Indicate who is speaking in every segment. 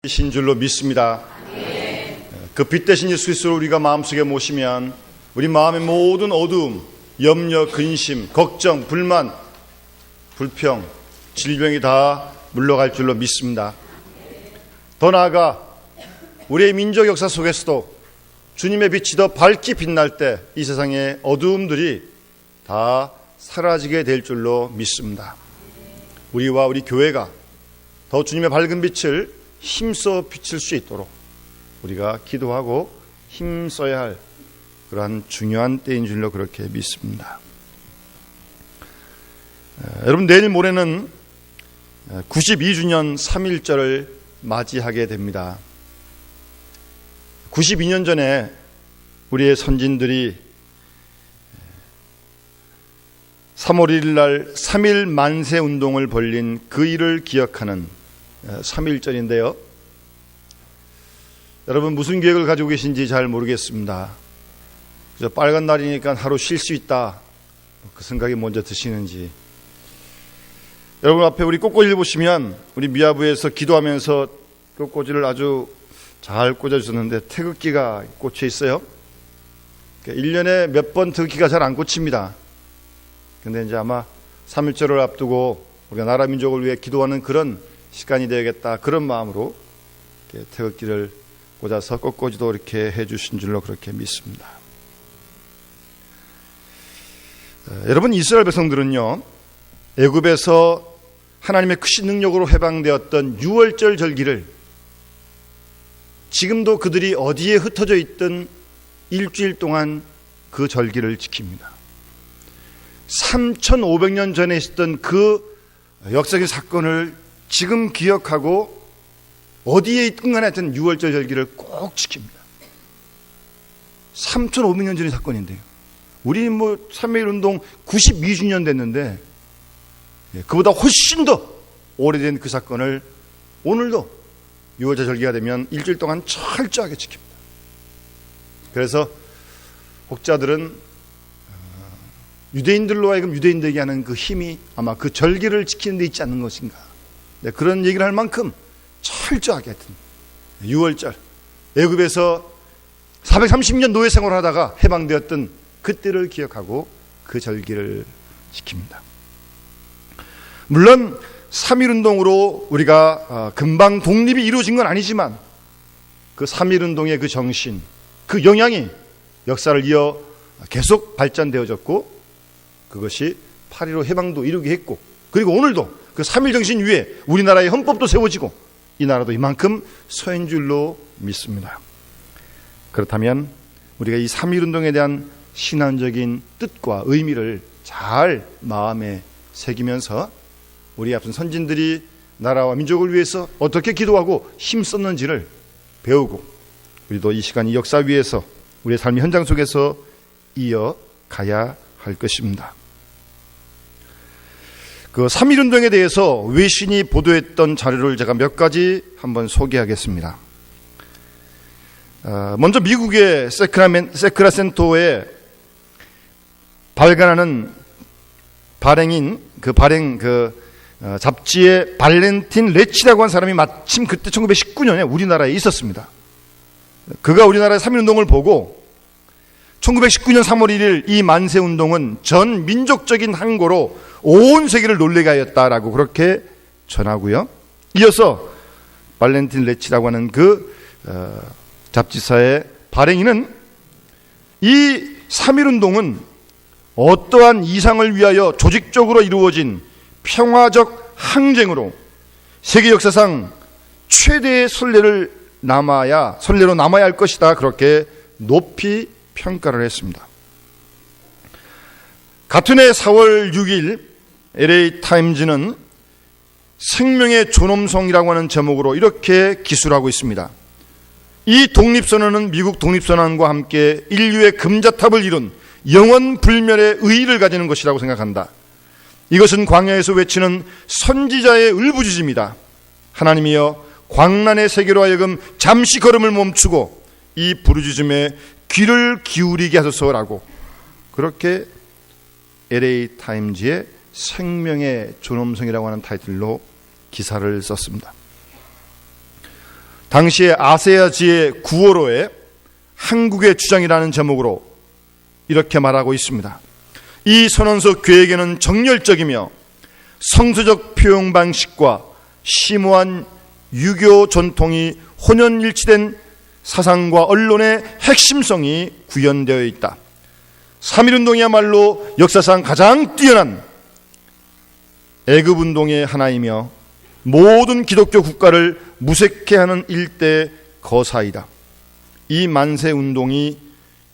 Speaker 1: 신 줄로 믿습니다. 그 빛 대신 예수 그리스도를 우리가 마음속에 모시면 우리 마음의 모든 어두움, 염려, 근심, 걱정, 불만, 불평, 질병이 다 물러갈 줄로 믿습니다. 더 나아가 우리의 민족 역사 속에서도 주님의 빛이 더 밝게 빛날 때 이 세상의 어두움들이 다 사라지게 될 줄로 믿습니다. 우리와 우리 교회가 더 주님의 밝은 빛을 힘써 비칠 수 있도록 우리가 기도하고 힘써야 할 그러한 중요한 때인 줄로 그렇게 믿습니다. 여러분, 내일 모레는 92주년 3.1절을 맞이하게 됩니다. 92년 전에 우리의 선진들이 3월 1일 날 3.1 만세 운동을 벌린 그 일을 기억하는 3.1절인데요. 여러분, 무슨 계획을 가지고 계신지 잘 모르겠습니다. 그저 빨간 날이니까 하루 쉴 수 있다, 그 생각이 먼저 드시는지. 여러분 앞에 우리 꽃꽂이를 보시면 우리 미아부에서 기도하면서 꽃꽂이를 아주 잘 꽂아주셨는데 태극기가 꽂혀 있어요. 1년에 몇 번 태극기가 잘 안 꽂힙니다. 근데 이제 아마 3.1절을 앞두고 우리가 나라 민족을 위해 기도하는 그런 시간이 되겠다, 그런 마음으로 태극기를 꽂아서 꽃꽂이도 이렇게 해주신 줄로 그렇게 믿습니다. 여러분, 이스라엘 백성들은요, 애굽에서 하나님의 크신 능력으로 해방되었던 유월절 절기를 지금도 그들이 어디에 흩어져 있든 일주일 동안 그 절기를 지킵니다. 3,500년 전에 있었던 그 역사적인 사건을 지금 기억하고 어디에 있든 간에 하여튼 유월절 절기를 꼭 지킵니다. 3,500년 전의 사건인데요. 우리 3.1 운동 92주년 됐는데 그보다 훨씬 더 오래된 그 사건을 오늘도 유월절 절기가 되면 일주일 동안 철저하게 지킵니다. 그래서 혹자들은 유대인들로 하여금 유대인 되게 하는 그 힘이 아마 그 절기를 지키는 데 있지 않는 것인가, 그런 얘기를 할 만큼 철저하게 하여튼 유월절, 애굽에서 430년 노예 생활을 하다가 해방되었던 그때를 기억하고 그 절기를 지킵니다. 물론 3.1 운동으로 우리가 금방 독립이 이루어진 건 아니지만 그 3.1 운동의 그 정신, 그 영향이 역사를 이어 계속 발전되어졌고 그것이 8.15 해방도 이루게 했고, 그리고 오늘도 그 3.1 정신 위에 우리나라의 헌법도 세워지고 이 나라도 이만큼 서인 줄로 믿습니다. 그렇다면 우리가 이 3.1 운동에 대한 신앙적인 뜻과 의미를 잘 마음에 새기면서 우리 앞선 선진들이 나라와 민족을 위해서 어떻게 기도하고 힘썼는지를 배우고 우리도 이 시간 이 역사 위에서 우리의 삶의 현장 속에서 이어가야 할 것입니다. 그 3.1 운동에 대해서 외신이 보도했던 자료를 제가 몇 가지 한번 소개하겠습니다. 먼저 미국의 세크라센토에 발간하는 발행인 잡지의 발렌틴 레치라고 한 사람이 마침 그때 1919년에 우리나라에 있었습니다. 그가 우리나라의 3.1 운동을 보고 1919년 3월 1일 이 만세운동은 전 민족적인 항고로 온 세계를 놀라게 하였다라고 그렇게 전하고요. 이어서 발렌틴 레치라고 하는 그 잡지사의 발행인은 이 3.1 운동은 어떠한 이상을 위하여 조직적으로 이루어진 평화적 항쟁으로 세계 역사상 최대의 선례로 남아야 할 것이다, 그렇게 높이 평가를 했습니다. 같은 해 4월 6일 LA 타임즈는 생명의 존엄성이라고 하는 제목으로 이렇게 기술하고 있습니다. 이 독립선언은 미국 독립선언과 함께 인류의 금자탑을 이룬 영원 불멸의 의의를 가지는 것이라고 생각한다. 이것은 광야에서 외치는 선지자의 울부짖음이다. 하나님이여, 광란의 세계로 하여금 잠시 걸음을 멈추고 이 부르짖음에 귀를 기울이게 하소서라고 그렇게 LA 타임즈의 생명의 존엄성이라고 하는 타이틀로 기사를 썼습니다. 당시에 아세아지의 9월호에 한국의 주장이라는 제목으로 이렇게 말하고 있습니다. 이 선언서 계획에는 정열적이며 성서적 표현 방식과 심오한 유교 전통이 혼연일치된 사상과 언론의 핵심성이 구현되어 있다. 3.1운동이야말로 역사상 가장 뛰어난 애국운동의 하나이며 모든 기독교 국가를 무색해하는 일대 거사이다. 이 만세운동이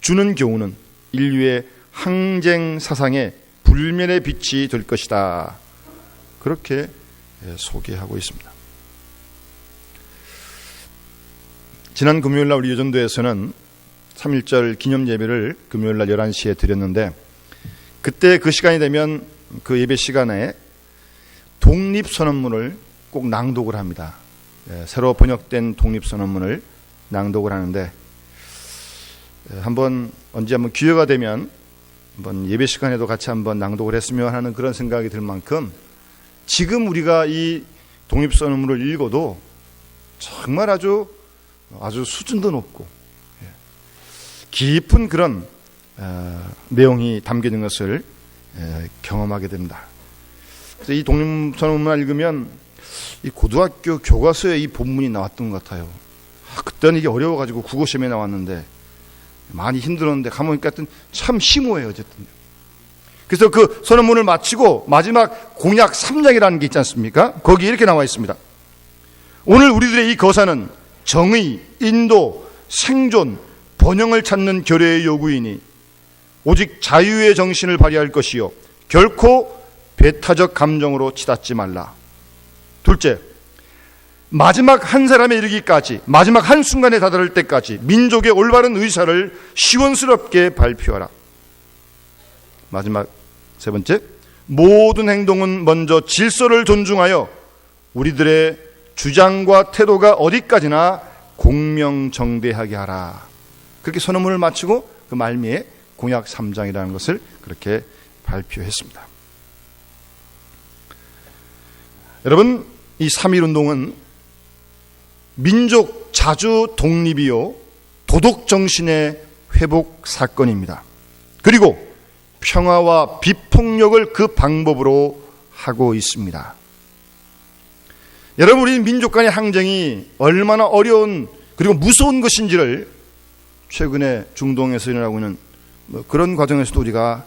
Speaker 1: 주는 교훈은 인류의 항쟁 사상의 불멸의 빛이 될 것이다. 그렇게 소개하고 있습니다. 지난 금요일날 우리 여전도에서는 3.1절 기념 예배를 금요일날 11시에 드렸는데, 그때 그 시간이 되면 그 예배 시간에 독립선언문을 꼭 낭독을 합니다. 새로 번역된 독립선언문을 낭독을 하는데, 언제 한번 기회가 되면 한번 예배 시간에도 같이 한번 낭독을 했으면 하는 그런 생각이 들 만큼, 지금 우리가 이 독립선언문을 읽어도 정말 아주 수준도 높고 깊은 그런 내용이 담겨 있는 것을 경험하게 됩니다. 그래서 이 독립선언문을 읽으면 이 고등학교 교과서에 이 본문이 나왔던 것 같아요. 그때는 이게 어려워가지고 국어시험에 나왔는데 많이 힘들었는데 가보니까 참 심오해요. 어쨌든. 그래서 그 선언문을 마치고 마지막 공약 3장이라는 게 있지 않습니까? 거기 이렇게 나와 있습니다. 오늘 우리들의 이 거사는 정의, 인도, 생존, 번영을 찾는 결의의 요구이니 오직 자유의 정신을 발휘할 것이요 결코 배타적 감정으로 치닫지 말라. 둘째, 마지막 한 사람에 이르기까지, 마지막 한 순간에 다다를 때까지 민족의 올바른 의사를 시원스럽게 발표하라. 마지막 세 번째, 모든 행동은 먼저 질서를 존중하여 우리들의 주장과 태도가 어디까지나 공명정대하게 하라. 그렇게 선언문을 마치고 그 말미에 공약 3장이라는 것을 그렇게 발표했습니다. 여러분, 이 3.1운동은 민족 자주 독립이요 도덕정신의 회복 사건입니다. 그리고 평화와 비폭력을 그 방법으로 하고 있습니다. 여러분, 우리 민족 간의 항쟁이 얼마나 어려운 그리고 무서운 것인지를 최근에 중동에서 일어나고 있는 그런 과정에서도 우리가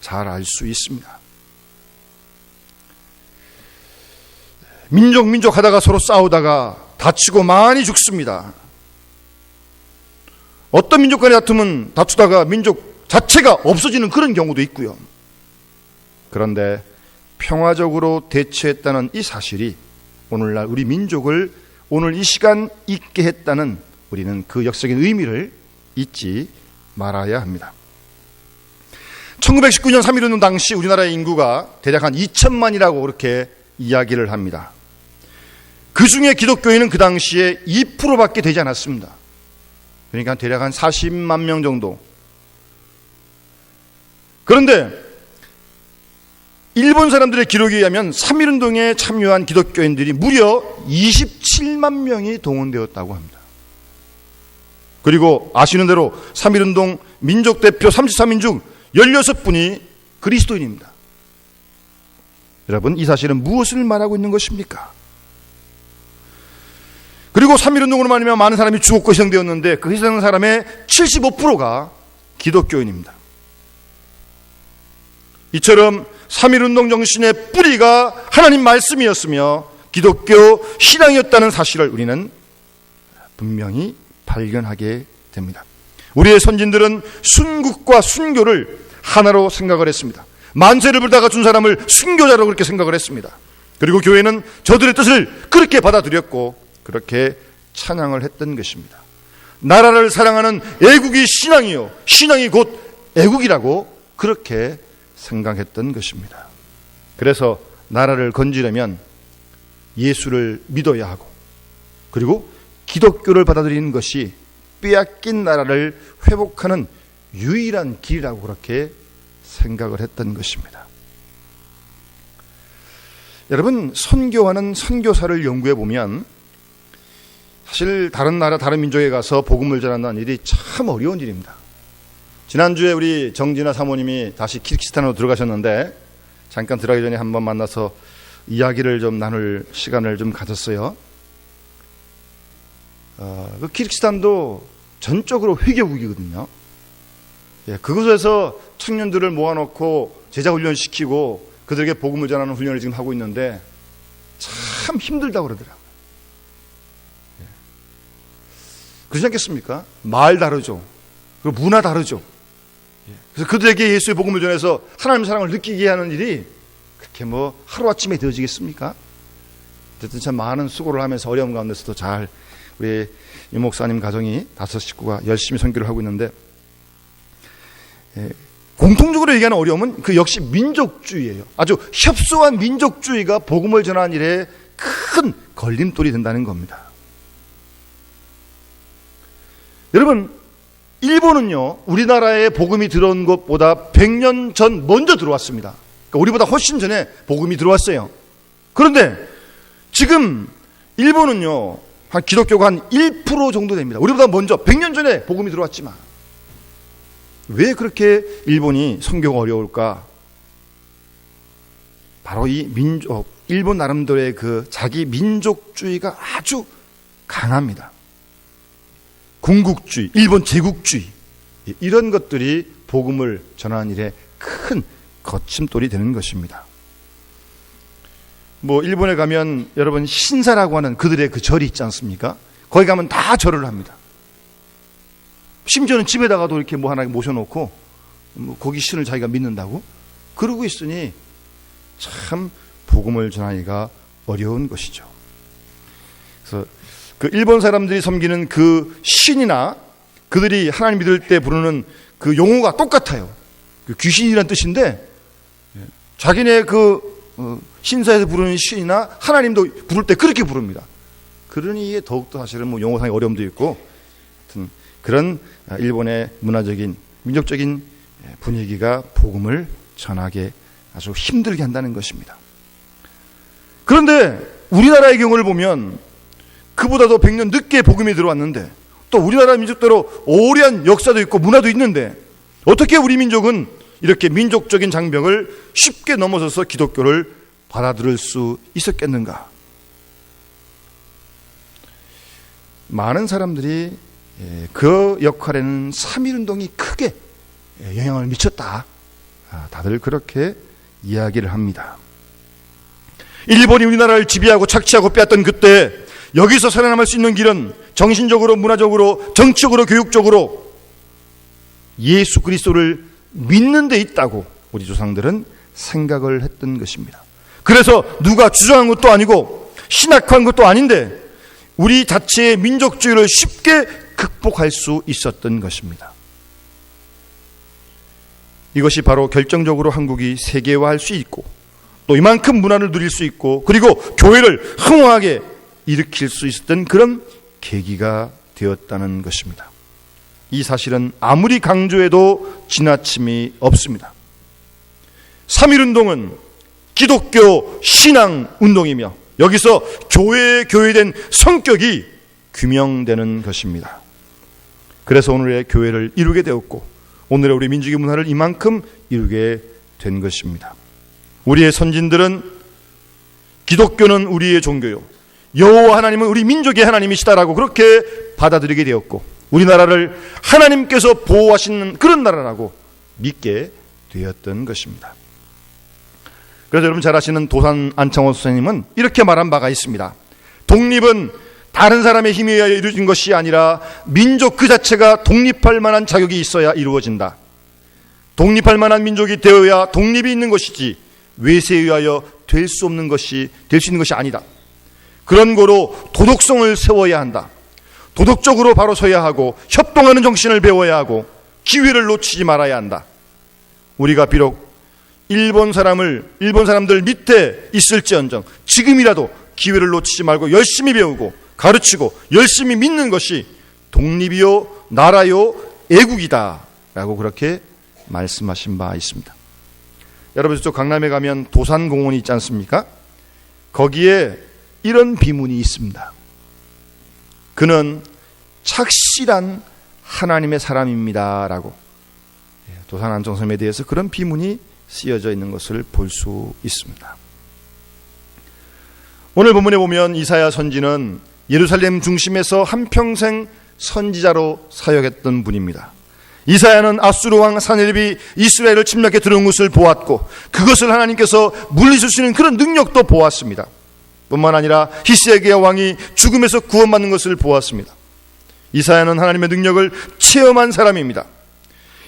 Speaker 1: 잘 알 수 있습니다. 민족 하다가 서로 싸우다가 다치고 많이 죽습니다. 어떤 민족 간의 다투다가 민족 자체가 없어지는 그런 경우도 있고요. 그런데 평화적으로 대처했다는 이 사실이 오늘날 우리 민족을 오늘 이 시간 있게 했다는 우리는 그 역사적인 의미를 잊지 말아야 합니다. 1919년 3.1운동 당시 우리나라의 인구가 대략 한 2천만이라고 그렇게 이야기를 합니다. 그 중에 기독교인은 그 당시에 2%밖에 되지 않았습니다. 그러니까 대략 한 40만 명 정도. 그런데 일본 사람들의 기록에 의하면 3.1운동에 참여한 기독교인들이 무려 27만 명이 동원되었다고 합니다. 그리고 아시는 대로 3.1운동 민족대표 33인 중 16분이 그리스도인입니다. 여러분, 이 사실은 무엇을 말하고 있는 것입니까? 그리고 3.1운동으로 말하면 많은 사람이 죽었고 희생되었는데 그 희생된 사람의 75%가 기독교인입니다. 이처럼 3.1운동 정신의 뿌리가 하나님 말씀이었으며 기독교 신앙이었다는 사실을 우리는 분명히 발견하게 됩니다. 우리의 선진들은 순국과 순교를 하나로 생각을 했습니다. 만세를 불다가 준 사람을 순교자로 그렇게 생각을 했습니다. 그리고 교회는 저들의 뜻을 그렇게 받아들였고 그렇게 찬양을 했던 것입니다. 나라를 사랑하는 애국이 신앙이요 신앙이 곧 애국이라고 그렇게 생각했던 것입니다. 그래서 나라를 건지려면 예수를 믿어야 하고 그리고 기독교를 받아들이는 것이 빼앗긴 나라를 회복하는 유일한 길이라고 그렇게 생각을 했던 것입니다. 여러분, 선교하는 선교사를 연구해 보면 사실 다른 나라, 다른 민족에 가서 복음을 전한다는 일이 참 어려운 일입니다. 지난주에 우리 정진아 사모님이 다시 키르기스탄으로 들어가셨는데 잠깐 들어가기 전에 한번 만나서 이야기를 좀 나눌 시간을 좀 가졌어요. 그 키르기스탄도 전적으로 회개국이거든요. 예, 그곳에서 청년들을 모아놓고 제자훈련시키고 그들에게 복음을 전하는 훈련을 지금 하고 있는데 참 힘들다고 그러더라고요. 예. 그렇지 않겠습니까? 말 다르죠. 그리고 문화 다르죠. 예. 그래서 그들에게 예수의 복음을 전해서 하나님의 사랑을 느끼게 하는 일이 그렇게 뭐 하루아침에 되어지겠습니까? 어쨌든 참 많은 수고를 하면서 어려움 가운데서도 잘 우리 유 목사님 가정이 5 식구가 열심히 선교를 하고 있는데, 공통적으로 얘기하는 어려움은 그 역시 민족주의예요. 아주 협소한 민족주의가 복음을 전하는 일에 큰 걸림돌이 된다는 겁니다. 여러분, 일본은요 우리나라에 복음이 들어온 것보다 100년 전 먼저 들어왔습니다. 그러니까 우리보다 훨씬 전에 복음이 들어왔어요. 그런데 지금 일본은요 한 기독교가 한 1% 정도 됩니다. 우리보다 먼저 100년 전에 복음이 들어왔지만 왜 그렇게 일본이 선교가 어려울까? 바로 이 일본 나름대로의 그 자기 민족주의가 아주 강합니다. 군국주의, 일본 제국주의, 이런 것들이 복음을 전하는 일에 큰 거침돌이 되는 것입니다. 뭐 일본에 가면 여러분 신사라고 하는 그들의 그 절이 있지 않습니까? 거기 가면 다 절을 합니다. 심지어는 집에다가도 이렇게 뭐 하나 모셔놓고 뭐 거기 신을 자기가 믿는다고 그러고 있으니 참 복음을 전하기가 어려운 것이죠. 그래서 그 일본 사람들이 섬기는 그 신이나 그들이 하나님 믿을 때 부르는 그 용어가 똑같아요. 그 귀신이란 뜻인데 자기네 그 신사에서 부르는 신이나 하나님도 부를 때 그렇게 부릅니다. 그러니 이게 더욱더 사실은 뭐 용어상의 어려움도 있고 하여튼 그런 일본의 문화적인 민족적인 분위기가 복음을 전하게 아주 힘들게 한다는 것입니다. 그런데 우리나라의 경우를 보면 그보다도 100년 늦게 복음이 들어왔는데 또 우리나라 민족대로 오래한 역사도 있고 문화도 있는데 어떻게 우리 민족은 이렇게 민족적인 장벽을 쉽게 넘어서서 기독교를 받아들일 수 있었겠는가? 많은 사람들이 그 역할에는 3.1운동이 크게 영향을 미쳤다. 다들 그렇게 이야기를 합니다. 일본이 우리나라를 지배하고 착취하고 빼앗던 그때 여기서 살아남을 수 있는 길은 정신적으로, 문화적으로, 정치적으로, 교육적으로 예수 그리스도를 믿는 데 있다고 우리 조상들은 생각을 했던 것입니다. 그래서 누가 주장한 것도 아니고 신학한 것도 아닌데 우리 자체의 민족주의를 쉽게 극복할 수 있었던 것입니다. 이것이 바로 결정적으로 한국이 세계화할 수 있고 또 이만큼 문화를 누릴 수 있고 그리고 교회를 흥황하게 일으킬 수 있었던 그런 계기가 되었다는 것입니다. 이 사실은 아무리 강조해도 지나침이 없습니다. 3.1운동은 기독교 신앙운동이며 여기서 교회에 교회된 성격이 규명되는 것입니다. 그래서 오늘의 교회를 이루게 되었고 오늘의 우리 민족의 문화를 이만큼 이루게 된 것입니다. 우리의 선진들은 기독교는 우리의 종교요 여호와 하나님은 우리 민족의 하나님이시다라고 그렇게 받아들이게 되었고 우리나라를 하나님께서 보호하시는 그런 나라라고 믿게 되었던 것입니다. 그래서 여러분 잘 아시는 도산 안창호 선생님은 이렇게 말한 바가 있습니다. 독립은 다른 사람의 힘에 의해 이루어진 것이 아니라 민족 그 자체가 독립할 만한 자격이 있어야 이루어진다. 독립할 만한 민족이 되어야 독립이 있는 것이지 외세에 의하여 될 수 있는 것이 아니다. 그런 거로 도덕성을 세워야 한다. 도덕적으로 바로 서야 하고 협동하는 정신을 배워야 하고 기회를 놓치지 말아야 한다. 우리가 비록 일본 사람들 밑에 있을지언정 지금이라도 기회를 놓치지 말고 열심히 배우고 가르치고 열심히 믿는 것이 독립이요 나라요 애국이다 라고 그렇게 말씀하신 바 있습니다. 여러분 저쪽 강남에 가면 도산공원이 있지 않습니까? 거기에 이런 비문이 있습니다. 그는 착실한 하나님의 사람입니다 라고 도산안정섬에 대해서 그런 비문이 쓰여져 있는 것을 볼 수 있습니다. 오늘 본문에 보면 이사야 선지는 예루살렘 중심에서 한평생 선지자로 사역했던 분입니다. 이사야는 아수르 왕 사네립이 이스라엘을 침략해 들어온 것을 보았고 그것을 하나님께서 물리치시는 그런 능력도 보았습니다. 뿐만 아니라 히스기야 왕이 죽음에서 구원받는 것을 보았습니다. 이사야는 하나님의 능력을 체험한 사람입니다.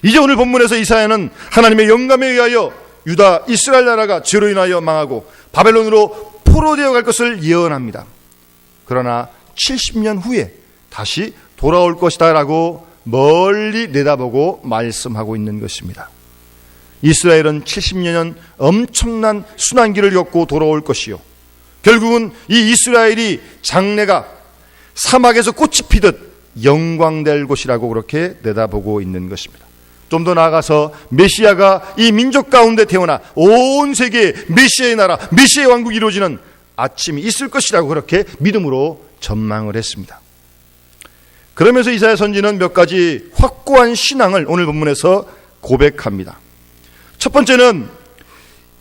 Speaker 1: 이제 오늘 본문에서 이사야는 하나님의 영감에 의하여 유다 이스라엘 나라가 죄로 인하여 망하고 바벨론으로 포로되어 갈 것을 예언합니다. 그러나 70년 후에 다시 돌아올 것이다 라고 멀리 내다보고 말씀하고 있는 것입니다. 이스라엘은 70년 엄청난 순환기를 겪고 돌아올 것이요, 결국은 이 이스라엘이 장래가 사막에서 꽃이 피듯 영광될 곳이라고 그렇게 내다보고 있는 것입니다. 좀 더 나아가서 메시아가 이 민족 가운데 태어나 온 세계에 메시아의 나라, 메시아의 왕국이 이루어지는 아침이 있을 것이라고 그렇게 믿음으로 전망을 했습니다. 그러면서 이사야 선지는 몇 가지 확고한 신앙을 오늘 본문에서 고백합니다. 첫 번째는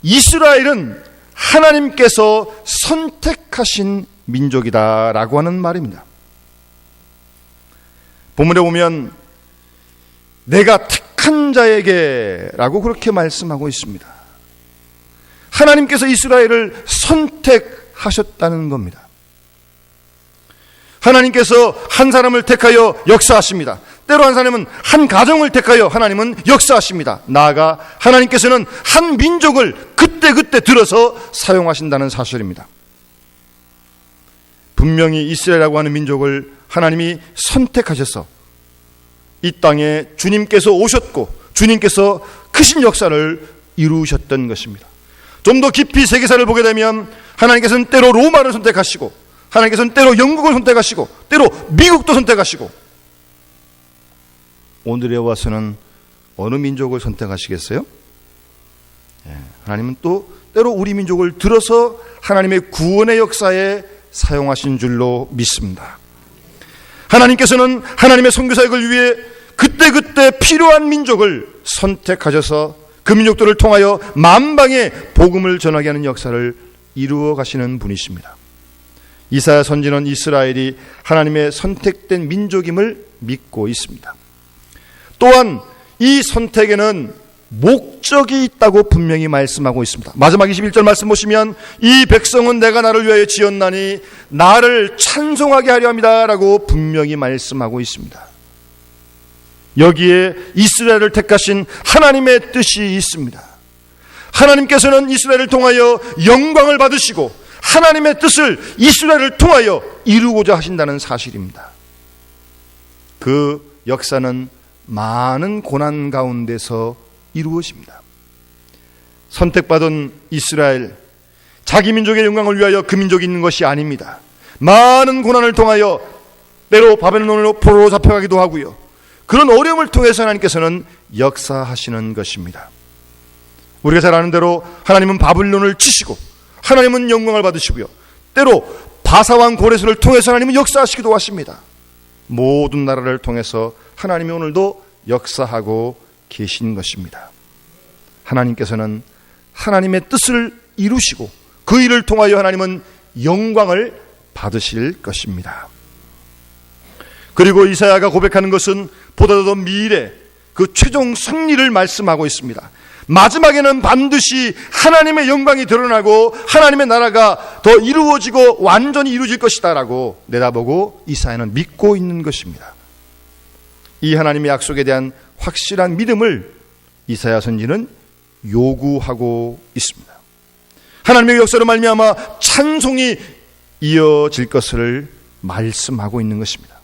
Speaker 1: 이스라엘은 하나님께서 선택하신 민족이다라고 하는 말입니다. 본문에 보면 내가 택한 자에게 라고 그렇게 말씀하고 있습니다. 하나님께서 이스라엘을 선택하셨다는 겁니다. 하나님께서 한 사람을 택하여 역사하십니다. 때로 한 사람은 한 가정을 택하여 하나님은 역사하십니다. 나아가 하나님께서는 한 민족을 그때그때 들어서 사용하신다는 사실입니다. 분명히 이스라엘이라고 하는 민족을 하나님이 선택하셔서 이 땅에 주님께서 오셨고 주님께서 크신 역사를 이루셨던 것입니다. 좀 더 깊이 세계사를 보게 되면 하나님께서는 때로 로마를 선택하시고 하나님께서는 때로 영국을 선택하시고 때로 미국도 선택하시고 오늘에 와서는 어느 민족을 선택하시겠어요? 하나님은 또 때로 우리 민족을 들어서 하나님의 구원의 역사에 사용하신 줄로 믿습니다. 하나님께서는 하나님의 선교사역을 위해 그때그때 필요한 민족을 선택하셔서 그 민족들을 통하여 만방에 복음을 전하게 하는 역사를 이루어 가시는 분이십니다. 이사야 선지는 이스라엘이 하나님의 선택된 민족임을 믿고 있습니다. 또한 이 선택에는 목적이 있다고 분명히 말씀하고 있습니다. 마지막 21절 말씀 보시면 이 백성은 내가 나를 위하여 지었나니 나를 찬송하게 하려 합니다 라고 분명히 말씀하고 있습니다. 여기에 이스라엘을 택하신 하나님의 뜻이 있습니다. 하나님께서는 이스라엘을 통하여 영광을 받으시고 하나님의 뜻을 이스라엘을 통하여 이루고자 하신다는 사실입니다. 그 역사는 많은 고난 가운데서 이루어집니다. 선택받은 이스라엘, 자기 민족의 영광을 위하여 그 민족이 있는 것이 아닙니다. 많은 고난을 통하여 때로 바벨론으로 포로로 잡혀가기도 하고요, 그런 어려움을 통해서 하나님께서는 역사하시는 것입니다. 우리가 잘 아는 대로 하나님은 바벨론을 치시고 하나님은 영광을 받으시고요, 때로 바사왕 고레스를 통해서 하나님은 역사하시기도 하십니다. 모든 나라를 통해서 하나님이 오늘도 역사하고 계신 것입니다. 하나님께서는 하나님의 뜻을 이루시고 그 일을 통하여 하나님은 영광을 받으실 것입니다. 그리고 이사야가 고백하는 것은 보다 더 미래, 그 최종 승리를 말씀하고 있습니다. 마지막에는 반드시 하나님의 영광이 드러나고 하나님의 나라가 더 이루어지고 완전히 이루어질 것이다 라고 내다보고 이사야는 믿고 있는 것입니다. 이 하나님의 약속에 대한 확실한 믿음을 이사야 선지는 요구하고 있습니다. 하나님의 역사로 말미암아 찬송이 이어질 것을 말씀하고 있는 것입니다.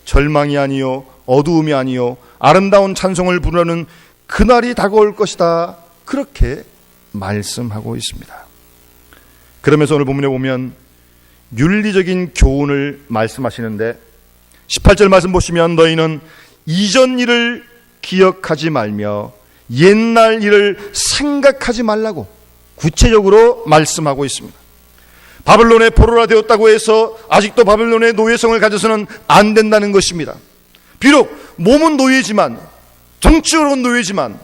Speaker 1: 절망이 아니요 어두움이 아니요 아름다운 찬송을 부르는 그날이 다가올 것이다, 그렇게 말씀하고 있습니다. 그러면서 오늘 본문에 보면 윤리적인 교훈을 말씀하시는데 18절 말씀 보시면 너희는 이전 일을 기억하지 말며 옛날 일을 생각하지 말라고 구체적으로 말씀하고 있습니다. 바벨론의 포로가 되었다고 해서 아직도 바벨론의 노예성을 가져서는 안 된다는 것입니다. 비록 몸은 노예지만, 정치적으로는 노예지만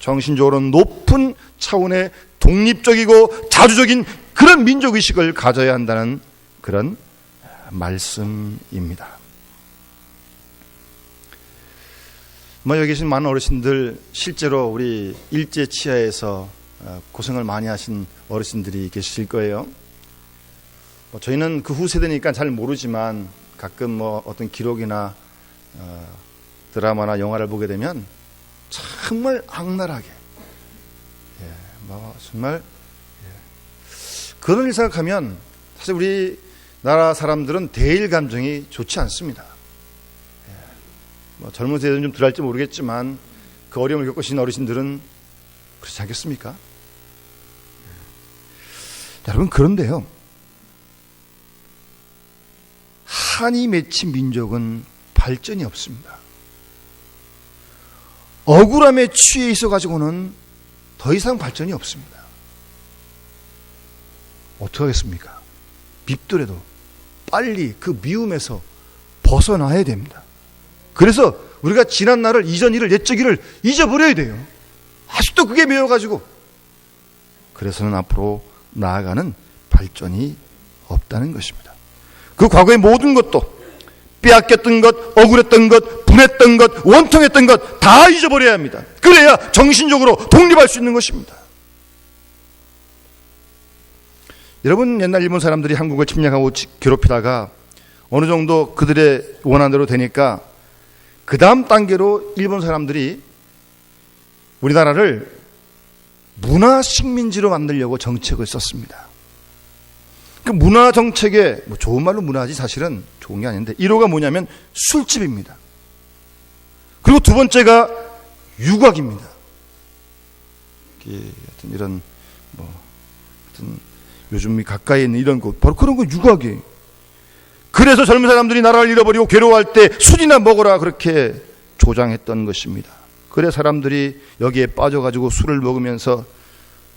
Speaker 1: 정신적으로는 높은 차원의 독립적이고 자주적인 그런 민족의식을 가져야 한다는 그런 말씀입니다. 여기 계신 많은 어르신들, 실제로 우리 일제 치하에서 고생을 많이 하신 어르신들이 계실 거예요. 저희는 그 후 세대니까 잘 모르지만 가끔 어떤 기록이나 드라마나 영화를 보게 되면 정말 악랄하게, 정말 그런 일 생각하면 사실 우리나라 사람들은 대일 감정이 좋지 않습니다. 젊은 세대는 좀 덜 할지 모르겠지만 그 어려움을 겪으신 어르신들은 그렇지 않겠습니까? 여러분, 그런데요, 한이 맺힌 민족은 발전이 없습니다. 억울함에 취해 있어 가지고는 더 이상 발전이 없습니다. 어떻게 하겠습니까? 밉더라도 빨리 그 미움에서 벗어나야 됩니다. 그래서 우리가 지난 날을, 이전 일을, 옛적 일을 잊어버려야 돼요. 아직도 그게 매여가지고. 그래서는 앞으로 나아가는 발전이 없다는 것입니다. 그 과거의 모든 것도, 빼앗겼던 것, 억울했던 것, 분했던 것, 원통했던 것 다 잊어버려야 합니다. 그래야 정신적으로 독립할 수 있는 것입니다. 여러분, 옛날 일본 사람들이 한국을 침략하고 괴롭히다가 어느 정도 그들의 원한대로 되니까 그 다음 단계로 일본 사람들이 우리나라를 문화식민지로 만들려고 정책을 썼습니다. 그 문화 정책에, 좋은 말로 문화지 사실은 좋은 게 아닌데, 1호가 뭐냐면 술집입니다. 그리고 두 번째가 유곽입니다. 이런 요즘 가까이에 있는 이런 곳, 바로 그런 거 유곽이에요. 그래서 젊은 사람들이 나라를 잃어버리고 괴로워할 때 술이나 먹어라 그렇게 조장했던 것입니다. 그래 사람들이 여기에 빠져가지고 술을 먹으면서,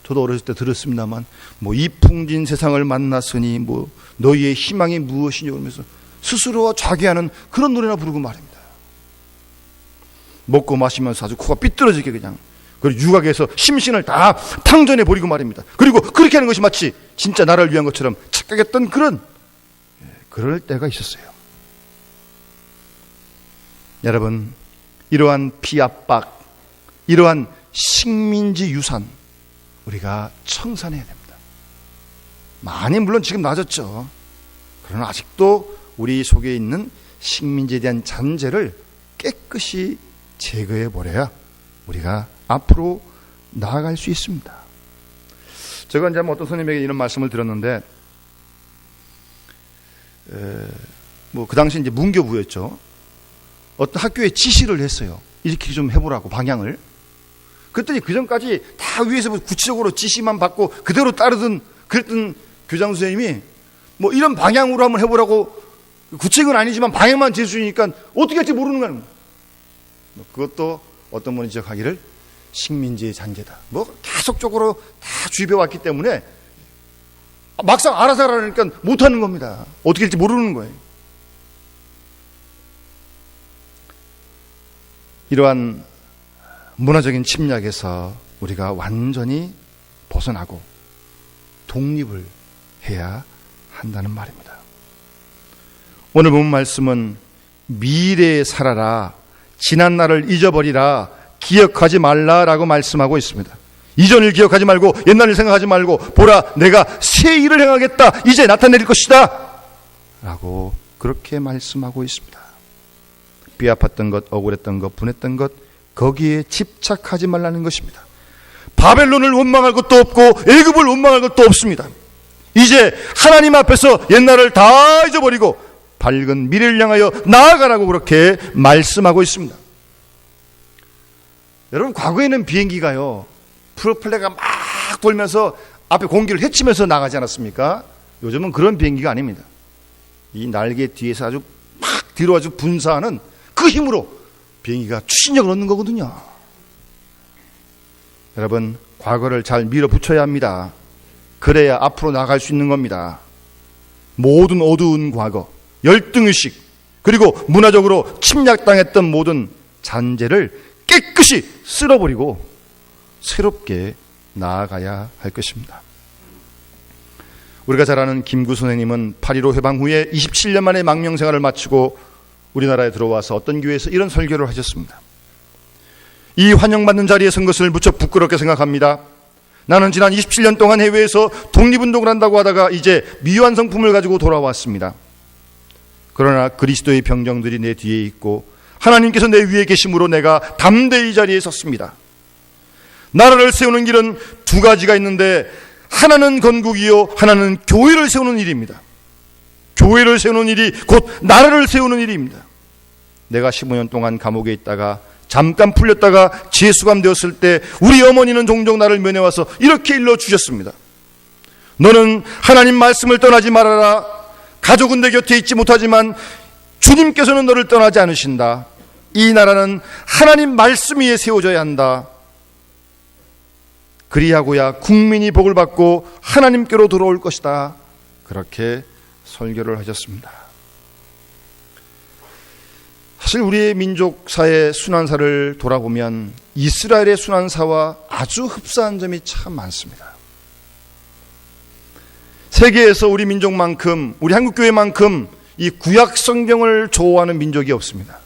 Speaker 1: 저도 어렸을 때 들었습니다만, 이 풍진 세상을 만났으니 너희의 희망이 무엇이냐 그러면서 스스로와 자기하는 그런 노래나 부르고 말입니다. 먹고 마시면서 아주 코가 삐뚤어지게 그냥, 그리고 유곽에서 심신을 다 탕전해 버리고 말입니다. 그리고 그렇게 하는 것이 마치 진짜 나라를 위한 것처럼 착각했던 그럴 때가 있었어요. 여러분, 이러한 비압박, 이러한 식민지 유산 우리가 청산해야 됩니다. 많이 물론 지금 나아졌죠. 그러나 아직도 우리 속에 있는 식민지에 대한 잔재를 깨끗이 제거해 버려야 우리가 앞으로 나아갈 수 있습니다. 제가 이제 어떤 선생님에게 이런 말씀을 들었는데, 그 당시 이제 문교부였죠. 어떤 학교에 지시를 했어요. 이렇게 좀 해보라고, 방향을. 그랬더니 그 전까지 다 위에서 구체적으로 지시만 받고 그대로 따르던 그랬던 교장 선생님이 이런 방향으로 한번 해보라고, 구체적은 아니지만 방향만 제시해주니까 어떻게 할지 모르는 거예요. 그것도 어떤 분이 지적하기를 식민지의 잔재다. 계속적으로 다 주입해왔기 때문에 막상 알아서 하라니까 못하는 겁니다. 어떻게 할지 모르는 거예요. 이러한 문화적인 침략에서 우리가 완전히 벗어나고 독립을 해야 한다는 말입니다. 오늘 본 말씀은 미래에 살아라, 지난 날을 잊어버리라, 기억하지 말라라고 말씀하고 있습니다. 이전 일 기억하지 말고 옛날 일 생각하지 말고, 보라 내가 새 일을 행하겠다, 이제 나타낼 것이다 라고 그렇게 말씀하고 있습니다. 삐아팠던 것, 억울했던 것, 분했던 것, 거기에 집착하지 말라는 것입니다. 바벨론을 원망할 것도 없고 애굽을 원망할 것도 없습니다. 이제 하나님 앞에서 옛날을 다 잊어버리고 밝은 미래를 향하여 나아가라고 그렇게 말씀하고 있습니다. 여러분, 과거에는 비행기가요, 프로펠러가 막 돌면서 앞에 공기를 헤치면서 나가지 않았습니까? 요즘은 그런 비행기가 아닙니다. 이 날개 뒤에서 아주 막 뒤로 아주 분사하는 그 힘으로 비행기가 추진력을 얻는 거거든요. 여러분, 과거를 잘 밀어붙여야 합니다. 그래야 앞으로 나갈 수 있는 겁니다. 모든 어두운 과거, 열등의식, 그리고 문화적으로 침략당했던 모든 잔재를 깨끗이 쓸어버리고 새롭게 나아가야 할 것입니다. 우리가 잘 아는 김구 선생님은 8.15 해방 후에 27년 만에 망명생활을 마치고 우리나라에 들어와서 어떤 교회에서 이런 설교를 하셨습니다. 이 환영받는 자리에 선 것을 무척 부끄럽게 생각합니다. 나는 지난 27년 동안 해외에서 독립운동을 한다고 하다가 이제 미완성품을 가지고 돌아왔습니다. 그러나 그리스도의 병정들이 내 뒤에 있고 하나님께서 내 위에 계심으로 내가 담대히 이 자리에 섰습니다. 나라를 세우는 길은 두 가지가 있는데 하나는 건국이요 하나는 교회를 세우는 일입니다. 교회를 세우는 일이 곧 나라를 세우는 일입니다. 내가 15년 동안 감옥에 있다가 잠깐 풀렸다가 재수감 되었을 때 우리 어머니는 종종 나를 면회와서 이렇게 일러주셨습니다. 너는 하나님 말씀을 떠나지 말아라. 가족은 내 곁에 있지 못하지만 주님께서는 너를 떠나지 않으신다. 이 나라는 하나님 말씀 위에 세워져야 한다. 그리하고야 국민이 복을 받고 하나님께로 돌아올 것이다. 그렇게 설교를 하셨습니다. 사실 우리의 민족사의 순환사를 돌아보면 이스라엘의 순환사와 아주 흡사한 점이 참 많습니다. 세계에서 우리 민족만큼, 우리 한국교회만큼 이 구약 성경을 좋아하는 민족이 없습니다.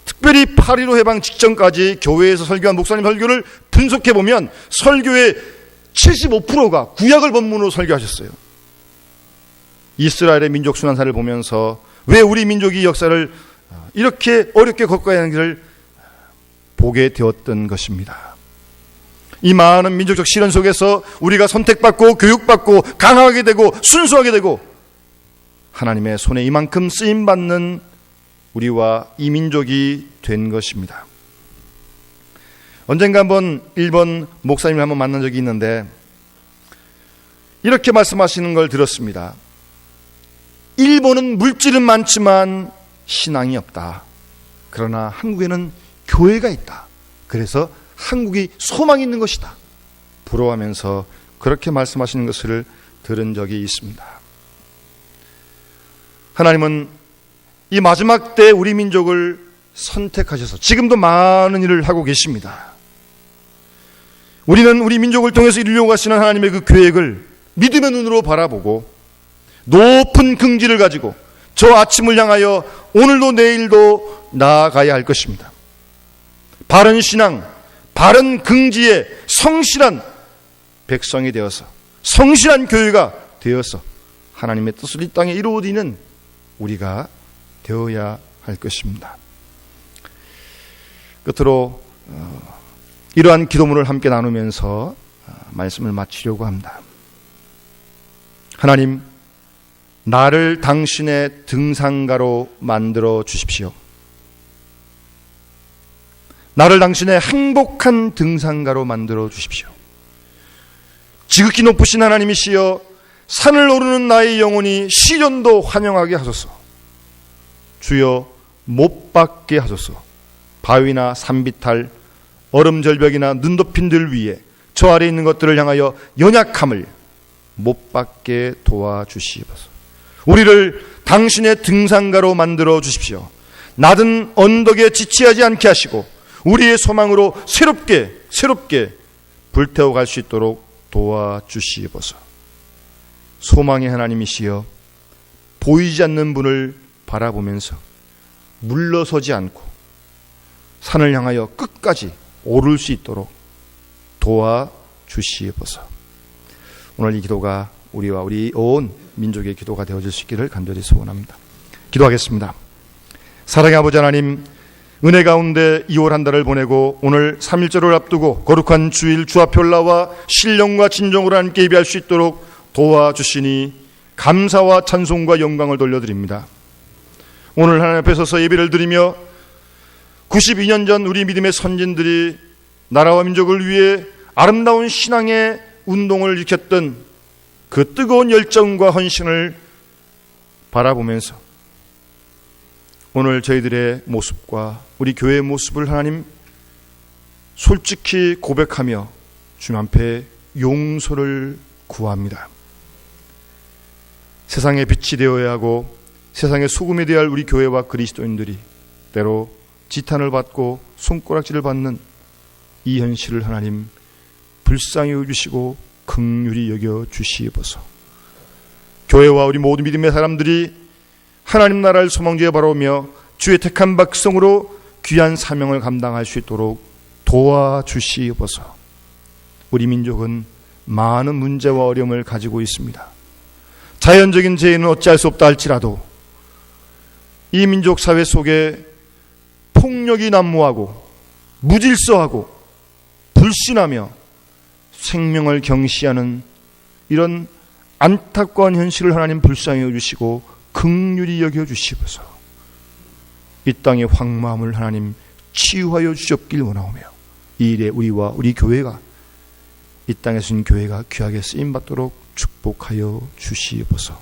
Speaker 1: 특별히 8.15 해방 직전까지 교회에서 설교한 목사님 설교를 분석해보면 설교의 75%가 구약을 본문으로 설교하셨어요. 이스라엘의 민족 순환사를 보면서 왜 우리 민족이 역사를 이렇게 어렵게 겪어야 하는지를 보게 되었던 것입니다. 이 많은 민족적 시련 속에서 우리가 선택받고 교육받고 강하게 되고 순수하게 되고 하나님의 손에 이만큼 쓰임받는 우리와 이 민족이 된 것입니다. 언젠가 한번 일본 목사님을 한번 만난 적이 있는데 이렇게 말씀하시는 걸 들었습니다. 일본은 물질은 많지만 신앙이 없다. 그러나 한국에는 교회가 있다. 그래서 한국이 소망이 있는 것이다. 부러워하면서 그렇게 말씀하시는 것을 들은 적이 있습니다. 하나님은 이 마지막 때 우리 민족을 선택하셔서 지금도 많은 일을 하고 계십니다. 우리는 우리 민족을 통해서 이루려고 하시는 하나님의 그 계획을 믿음의 눈으로 바라보고 높은 긍지를 가지고 저 아침을 향하여 오늘도 내일도 나아가야 할 것입니다. 바른 신앙, 바른 긍지에 성실한 백성이 되어서 성실한 교회가 되어서 하나님의 뜻을 이 땅에 이루어지는 우리가 되어야 할 것입니다. 끝으로 이러한 기도문을 함께 나누면서 말씀을 마치려고 합니다. 하나님, 나를 당신의 등산가로 만들어 주십시오. 나를 당신의 행복한 등산가로 만들어 주십시오. 지극히 높으신 하나님이시여, 산을 오르는 나의 영혼이 시련도 환영하게 하소서. 주여, 못 받게 하소서. 바위나 산비탈, 얼음 절벽이나 눈 덮인 들 위에 저 아래에 있는 것들을 향하여 연약함을 못 받게 도와주시옵소서. 우리를 당신의 등산가로 만들어 주십시오. 낮은 언덕에 지체하지 않게 하시고 우리의 소망으로 새롭게 불태워갈 수 있도록 도와주시옵소서. 소망의 하나님이시여, 보이지 않는 분을 바라보면서 물러서지 않고 산을 향하여 끝까지 오를 수 있도록 도와주시옵소서. 오늘 이 기도가 우리와 우리 온 민족의 기도가 되어질 수 있기를 간절히 소원합니다. 기도하겠습니다. 사랑의 아버지 하나님, 은혜 가운데 2월 한 달을 보내고 오늘 3일절을 앞두고 거룩한 주일 주 앞에 올라와 신령과 진정으로 함께 예배할 수 있도록 도와주시니 감사와 찬송과 영광을 돌려드립니다. 오늘 하나님 앞에 서서 예배를 드리며 92년 전 우리 믿음의 선진들이 나라와 민족을 위해 아름다운 신앙의 운동을 일으켰던 그 뜨거운 열정과 헌신을 바라보면서 오늘 저희들의 모습과 우리 교회의 모습을 하나님 솔직히 고백하며 주님 앞에 용서를 구합니다. 세상의 빛이 되어야 하고 세상의 소금이 되어야 할 우리 교회와 그리스도인들이 때로 지탄을 받고 손가락질을 받는 이 현실을 하나님 불쌍히 여기시고 긍휼히 여겨 주시옵소서. 교회와 우리 모든 믿음의 사람들이 하나님 나라를 소망주에 바라오며 주의 택한 백성으로 귀한 사명을 감당할 수 있도록 도와주시옵소서. 우리 민족은 많은 문제와 어려움을 가지고 있습니다. 자연적인 재해는 어찌할 수 없다 할지라도 이 민족 사회 속에 폭력이 난무하고 무질서하고 불신하며 생명을 경시하는 이런 안타까운 현실을 하나님 불쌍히 여주시고 긍휼히 여겨주시옵소서. 이 땅의 황무함을 하나님 치유하여 주셨길 원하오며 이 일에 우리와 우리 교회가 이 땅에 있는 교회가 귀하게 쓰임받도록 축복하여 주시옵소서.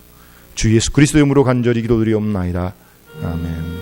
Speaker 1: 주 예수 그리스도의 이름으로 간절히 기도드리옵나이다. 아멘.